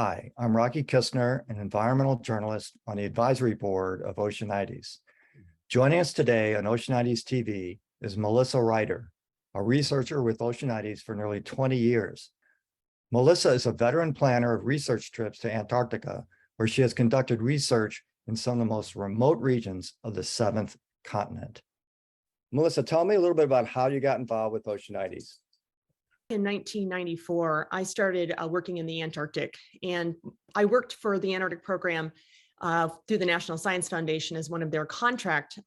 Hi, I'm Rocky Kistner, an environmental journalist on the advisory board of Oceanites. Joining us today on Oceanites TV is Melissa Ryder, a researcher with Oceanites for nearly 20 years. Melissa is a veteran planner of research trips to Antarctica, where she has conducted research in some of the most remote regions of the seventh continent. Melissa, tell me a little bit about how you got involved with Oceanites. In 1994, I started working in the Antarctic, and I worked for the Antarctic program through the National Science Foundation as one of their contract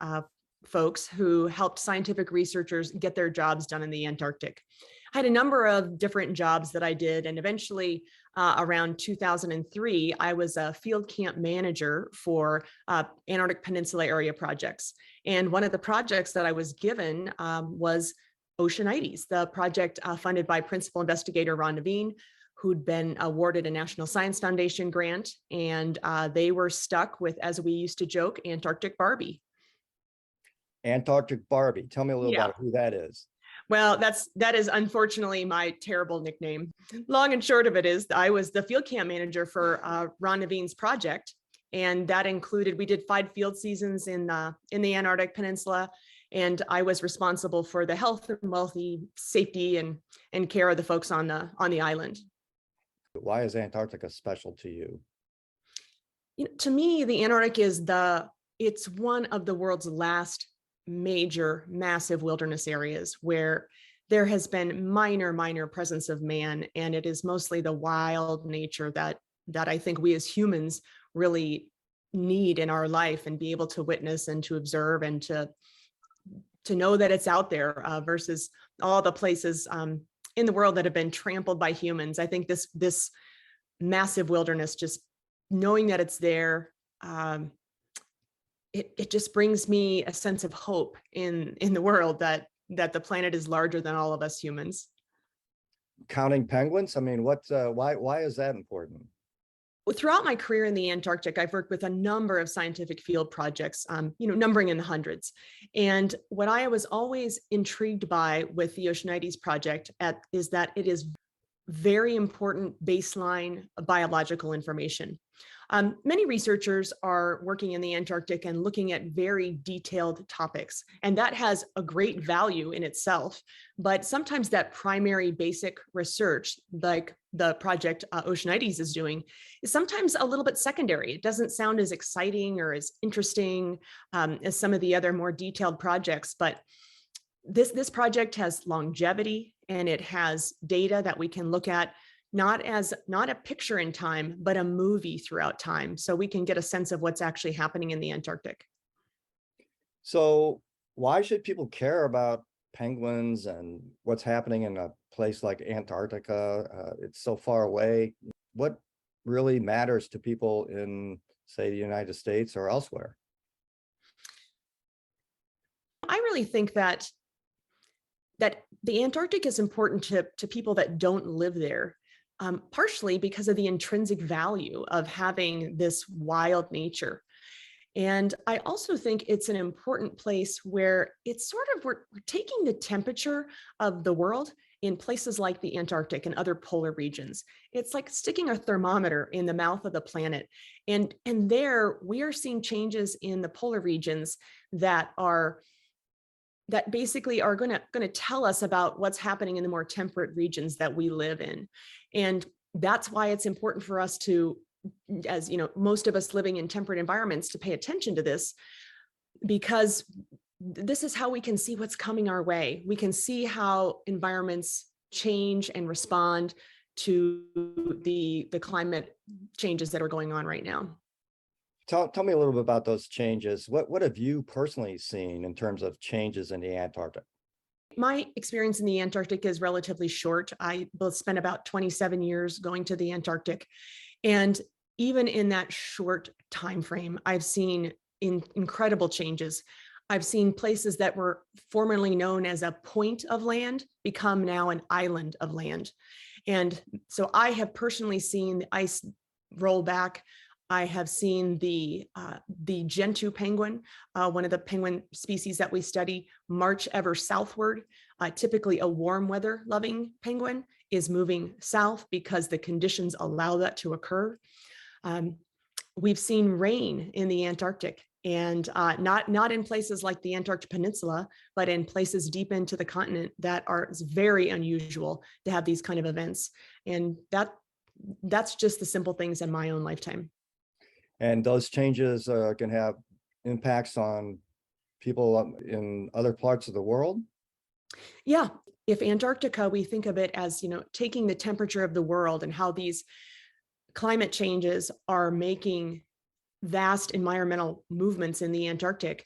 folks who helped scientific researchers get their jobs done in the Antarctic. I had a number of different jobs that I did, and eventually around 2003, I was a field camp manager for Antarctic Peninsula area projects. And one of the projects that I was given was Oceanites, the project funded by principal investigator Ron Naveen, who'd been awarded a National Science Foundation grant, and they were stuck with, as we used to joke, Antarctic Barbie. Antarctic Barbie. Tell me a little about who that is. Well, that is unfortunately my terrible nickname. Long and short of it is I was the field camp manager for Ron Naveen's project, and that included, we did 5 field seasons in the Antarctic Peninsula. And I was responsible for the health and safety and care of the folks on the island. Why is Antarctica special to you? To me, the Antarctic it's one of the world's last major, massive wilderness areas where there has been minor presence of man, and it is mostly the wild nature that I think we as humans really need in our life and be able to witness and to observe and to know that it's out there versus all the places in the world that have been trampled by humans. I think this massive wilderness, just knowing that it's there, it just brings me a sense of hope in the world that the planet is larger than all of us humans. Counting penguins? I mean, why is that important? Throughout my career in the Antarctic, I've worked with a number of scientific field projects, numbering in the hundreds. And what I was always intrigued by with the Oceanites project is that it is very important baseline biological information. Many researchers are working in the Antarctic and looking at very detailed topics, and that has a great value in itself. But sometimes that primary basic research, like the project Oceanites is doing, is sometimes a little bit secondary. It doesn't sound as exciting or as interesting as some of the other more detailed projects, but this project has longevity, and it has data that we can look at not a picture in time, but a movie throughout time. So we can get a sense of what's actually happening in the Antarctic. So why should people care about penguins and what's happening in a place like Antarctica? It's so far away. What really matters to people in, say, the United States or elsewhere? I really think that the Antarctic is important to people that don't live there. Partially because of the intrinsic value of having this wild nature. And I also think it's an important place where it's sort of, we're taking the temperature of the world in places like the Antarctic and other polar regions. It's like sticking a thermometer in the mouth of the planet. And there we are seeing changes in the polar regions that basically are going to tell us about what's happening in the more temperate regions that we live in. And that's why it's important for us to, as you know, most of us living in temperate environments, to pay attention to this, because this is how we can see what's coming our way. We can see how environments change and respond to the climate changes that are going on right now. Tell me a little bit about those changes. What have you personally seen in terms of changes in the Antarctic? My experience in the Antarctic is relatively short. I both spent about 27 years going to the Antarctic. And even in that short time frame, I've seen incredible changes. I've seen places that were formerly known as a point of land become now an island of land. And so I have personally seen the ice roll back. I have seen the Gentoo penguin, one of the penguin species that we study, march ever southward, typically a warm weather loving penguin, is moving south because the conditions allow that to occur. Um, we've seen rain in the Antarctic, and not in places like the Antarctic Peninsula, but in places deep into the continent that are very unusual to have these kind of events. And that's just the simple things in my own lifetime. And those changes can have impacts on people in other parts of the world. Yeah, if Antarctica, we think of it as, taking the temperature of the world and how these climate changes are making vast environmental movements in the Antarctic,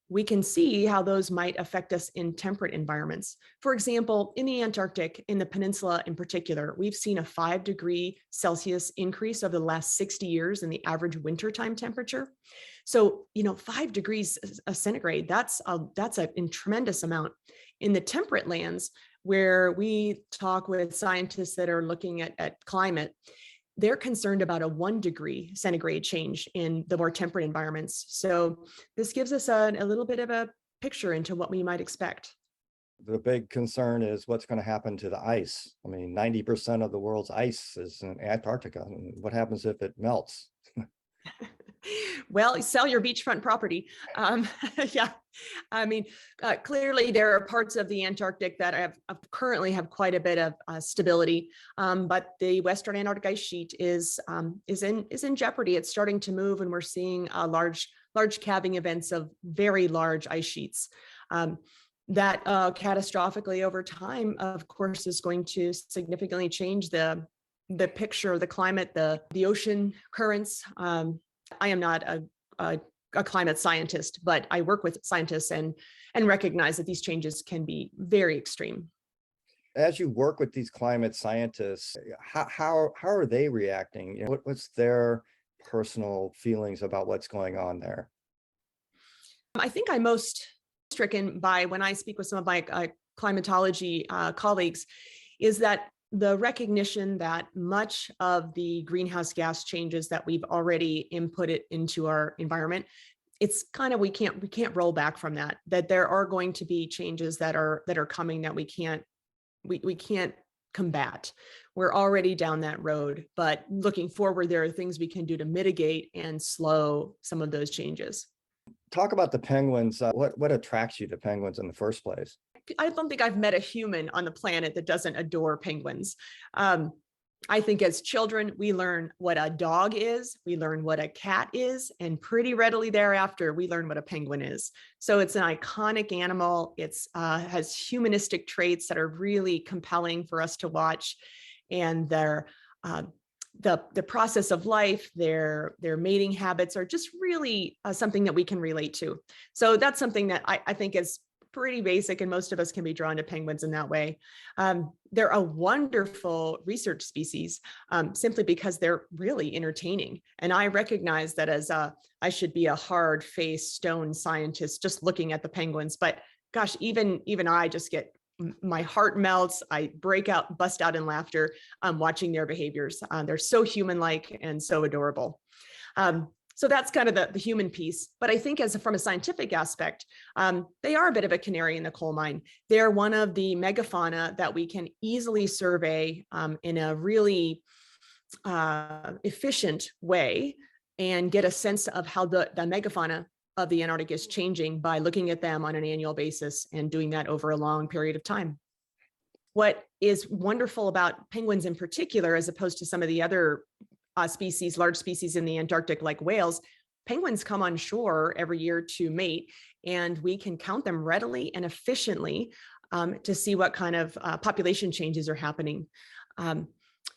we can see how those might affect us in temperate environments. For example, in the Antarctic, in the peninsula in particular, we've seen a 5 degree Celsius increase over the last 60 years in the average wintertime temperature. So, 5 degrees centigrade, that's a tremendous amount. In the temperate lands, where we talk with scientists that are looking at climate, they're concerned about a 1 degree centigrade change in the more temperate environments. So this gives us a little bit of a picture into what we might expect. The big concern is what's going to happen to the ice. I mean, 90% of the world's ice is in Antarctica. What happens if it melts? Well, sell your beachfront property. Yeah, I mean, clearly there are parts of the Antarctic that currently have quite a bit of stability, but the Western Antarctic ice sheet is in jeopardy. It's starting to move, and we're seeing large calving events of very large ice sheets. That catastrophically over time, of course, is going to significantly change the picture of the climate, the ocean currents. I am not a climate scientist, but I work with scientists and recognize that these changes can be very extreme. As you work with these climate scientists, how are they reacting? What's their personal feelings about what's going on there? I think I'm most stricken by when I speak with some of my climatology colleagues is that the recognition that much of the greenhouse gas changes that we've already inputted into our environment, it's kind of, we can't roll back from that there are going to be changes that are coming that we can't combat. We're already down that road, but looking forward, there are things we can do to mitigate and slow some of those changes. Talk about the penguins. What attracts you to penguins in the first place? I don't think I've met a human on the planet that doesn't adore penguins. I think as children, we learn what a dog is, we learn what a cat is, and pretty readily thereafter, we learn what a penguin is. So it's an iconic animal. It's has humanistic traits that are really compelling for us to watch, and their the process of life, their mating habits are just really something that we can relate to. So that's something that I think is pretty basic, and most of us can be drawn to penguins in that way. They're a wonderful research species simply because they're really entertaining. And I recognize that as I should be a hard-faced stone scientist just looking at the penguins, but gosh, even I just get, my heart melts. I bust out in laughter watching their behaviors. They're so human-like and so adorable. So that's kind of the human piece. But I think from a scientific aspect, they are a bit of a canary in the coal mine. They're one of the megafauna that we can easily survey in a really efficient way and get a sense of how the megafauna of the Antarctic is changing by looking at them on an annual basis and doing that over a long period of time. What is wonderful about penguins in particular, as opposed to some of the other large species in the Antarctic like whales, penguins come on shore every year to mate, and we can count them readily and efficiently to see what kind of population changes are happening.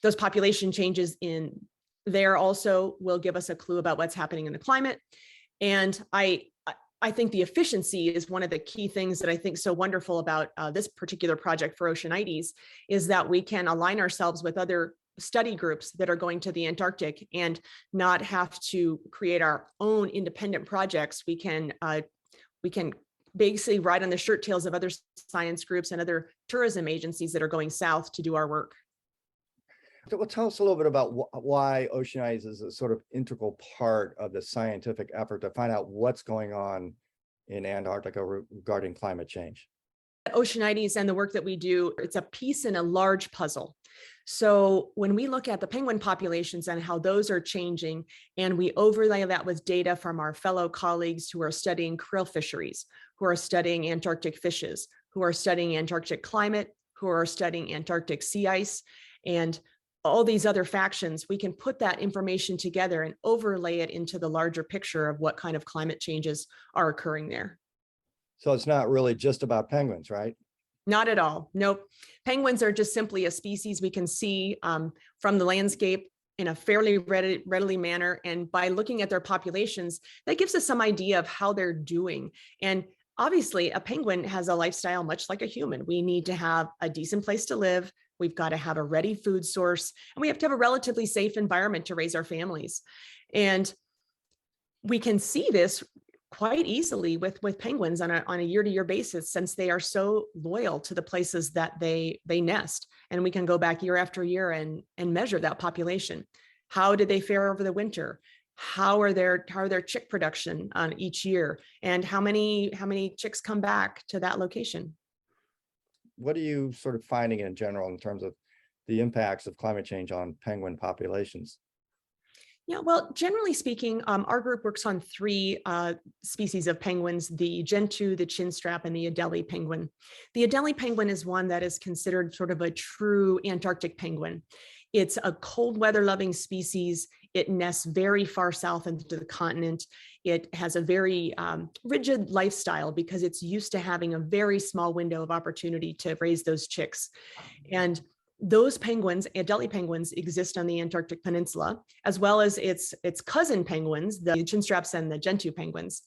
Those population changes in there also will give us a clue about what's happening in the climate. And I think the efficiency is one of the key things that I think so wonderful about this particular project for Oceanites, is that we can align ourselves with other study groups that are going to the Antarctic and not have to create our own independent projects. We can basically ride on the shirt tails of other science groups and other tourism agencies that are going south to do our work. Well, tell us a little bit about why Oceanites is a sort of integral part of the scientific effort to find out what's going on in Antarctica regarding climate change. Oceanites and the work that we do, it's a piece in a large puzzle. So when we look at the penguin populations and how those are changing, and we overlay that with data from our fellow colleagues who are studying krill fisheries, who are studying Antarctic fishes, who are studying Antarctic climate, who are studying Antarctic sea ice, and all these other factions, we can put that information together and overlay it into the larger picture of what kind of climate changes are occurring there. So it's not really just about penguins, right? Not at all. Nope. Penguins are just simply a species we can see from the landscape in a fairly readily manner. And by looking at their populations, that gives us some idea of how they're doing. And obviously, a penguin has a lifestyle much like a human. We need to have a decent place to live. We've got to have a ready food source, and we have to have a relatively safe environment to raise our families. And we can see this quite easily with penguins on a year-to-year basis, since they are so loyal to the places that they nest. And we can go back year after year and measure that population. How did they fare over the winter? How are their chick production on each year? And how many chicks come back to that location? What are you sort of finding in general in terms of the impacts of climate change on penguin populations? Yeah, well, generally speaking, our group works on three species of penguins: the gentoo, the chinstrap, and the Adelie penguin. The Adelie penguin is one that is considered sort of a true Antarctic penguin. It's a cold weather loving species. It nests very far south into the continent. It has a very rigid lifestyle because it's used to having a very small window of opportunity to raise those chicks. And those penguins, Adelie penguins, exist on the Antarctic Peninsula, as well as its cousin penguins, the chinstraps and the gentoo penguins.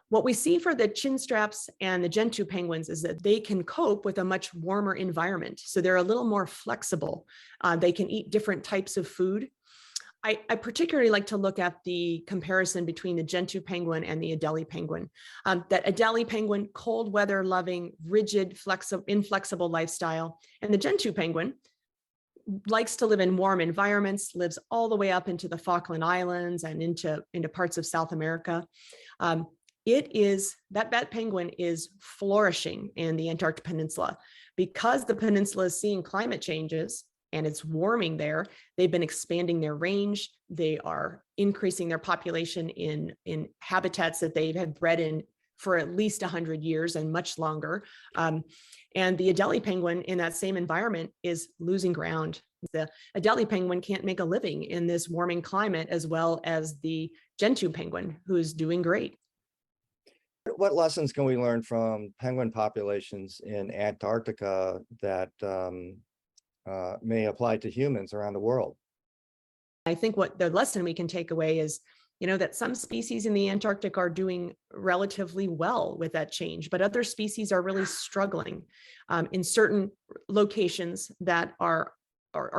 What we see for the chinstraps and the gentoo penguins is that they can cope with a much warmer environment. So they're a little more flexible. They can eat different types of food. I particularly like to look at the comparison between the gentoo penguin and the Adelie penguin. That Adelie penguin, cold weather loving, rigid, inflexible lifestyle, and the gentoo penguin likes to live in warm environments, lives all the way up into the Falkland Islands and into parts of South America. That penguin is flourishing in the Antarctic Peninsula because the peninsula is seeing climate changes and it's warming there. They've been expanding their range. They are increasing their population in habitats that they have bred in for at least 100 years and much longer. And the Adelie penguin in that same environment is losing ground. The Adelie penguin can't make a living in this warming climate as well as the gentoo penguin, who's doing great. What lessons can we learn from penguin populations in Antarctica that may apply to humans around the world? I think what the lesson we can take away is, that some species in the Antarctic are doing relatively well with that change, but other species are really struggling in certain locations that are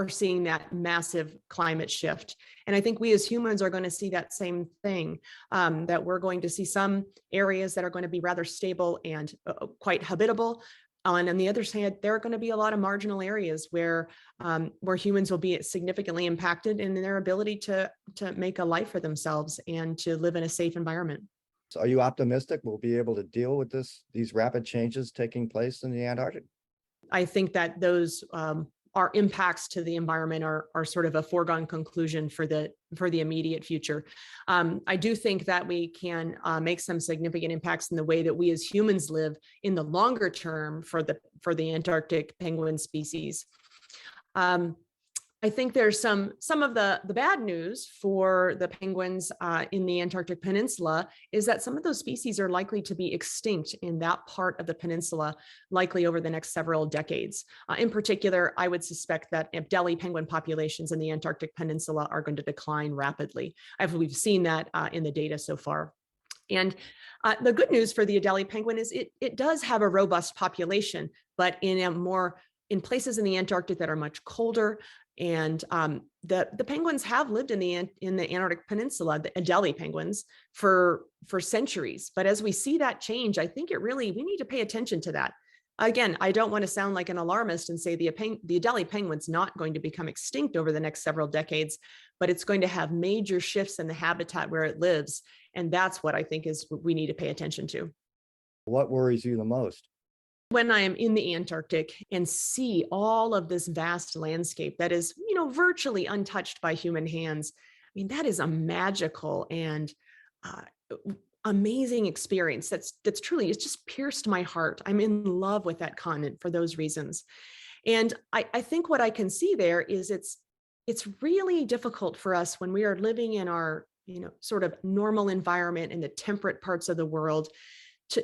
seeing that massive climate shift. And I think we as humans are going to see that same thing, that we're going to see some areas that are going to be rather stable and quite habitable. And on the other hand, there are going to be a lot of marginal areas where humans will be significantly impacted in their ability to make a life for themselves and to live in a safe environment. So are you optimistic we'll be able to deal with these rapid changes taking place in the Antarctic? I think that those our impacts to the environment are sort of a foregone conclusion for the immediate future. I do think that we can make some significant impacts in the way that we as humans live in the longer term for the Antarctic penguin species. I think there's some of the bad news for the penguins in the Antarctic Peninsula is that some of those species are likely to be extinct in that part of the peninsula, likely over the next several decades. In particular, I would suspect that Adelie penguin populations in the Antarctic Peninsula are going to decline rapidly. We've seen that in the data so far. And the good news for the Adelie penguin is it does have a robust population, but in places in the Antarctic that are much colder. And the penguins have lived in the Antarctic Peninsula, the Adelie penguins, for centuries. But as we see that change, I think we need to pay attention to that. Again, I don't want to sound like an alarmist and say the Adelie penguin's not going to become extinct over the next several decades, but it's going to have major shifts in the habitat where it lives. And that's what I think is we need to pay attention to. What worries you the most? When I am in the Antarctic and see all of this vast landscape that is, virtually untouched by human hands, I mean, that is a magical and uh, amazing experience. That's truly, it's just pierced my heart. I'm in love with that continent for those reasons. And I think what I can see there is it's really difficult for us when we are living in our, sort of normal environment in the temperate parts of the world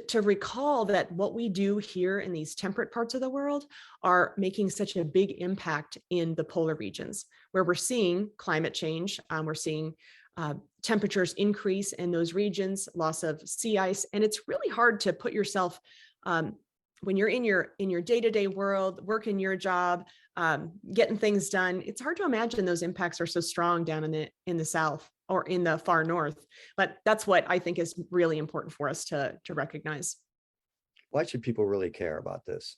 to recall that what we do here in these temperate parts of the world are making such a big impact in the polar regions where we're seeing climate change. We're seeing temperatures increase in those regions, loss of sea ice, and it's really hard to put yourself when you're in your day-to-day world, working your job, getting things done. It's hard to imagine those impacts are so strong down in the south or in the far north. But that's what I think is really important for us to recognize. Why should people really care about this?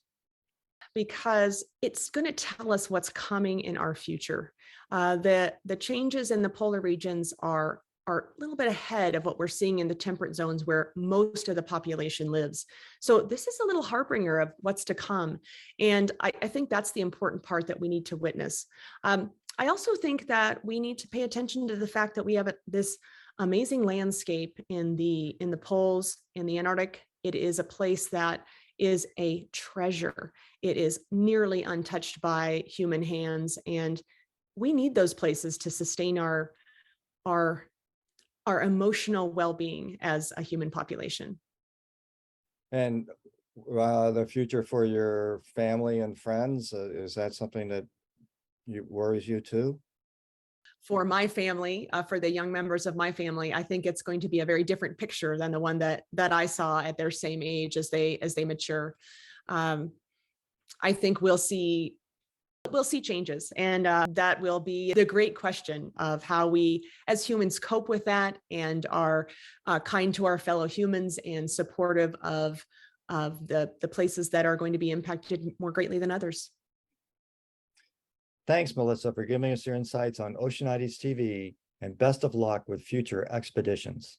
Because it's going to tell us what's coming in our future. The changes in the polar regions are a little bit ahead of what we're seeing in the temperate zones where most of the population lives. So this is a little harbinger of what's to come. And I think that's the important part that we need to witness. I also think that we need to pay attention to the fact that we have this amazing landscape in the poles, in the Antarctic. It is a place that is a treasure. It is nearly untouched by human hands, and we need those places to sustain our emotional well-being as a human population. And the future for your family and friends, is that something that worries you too? For my family, for the young members of my family, I think it's going to be a very different picture than the one that I saw at their same age as they mature. I think we'll see changes, and that will be the great question of how we as humans cope with that and are kind to our fellow humans and supportive of the places that are going to be impacted more greatly than others. Thanks, Melissa, for giving us your insights on Oceanites TV, and best of luck with future expeditions.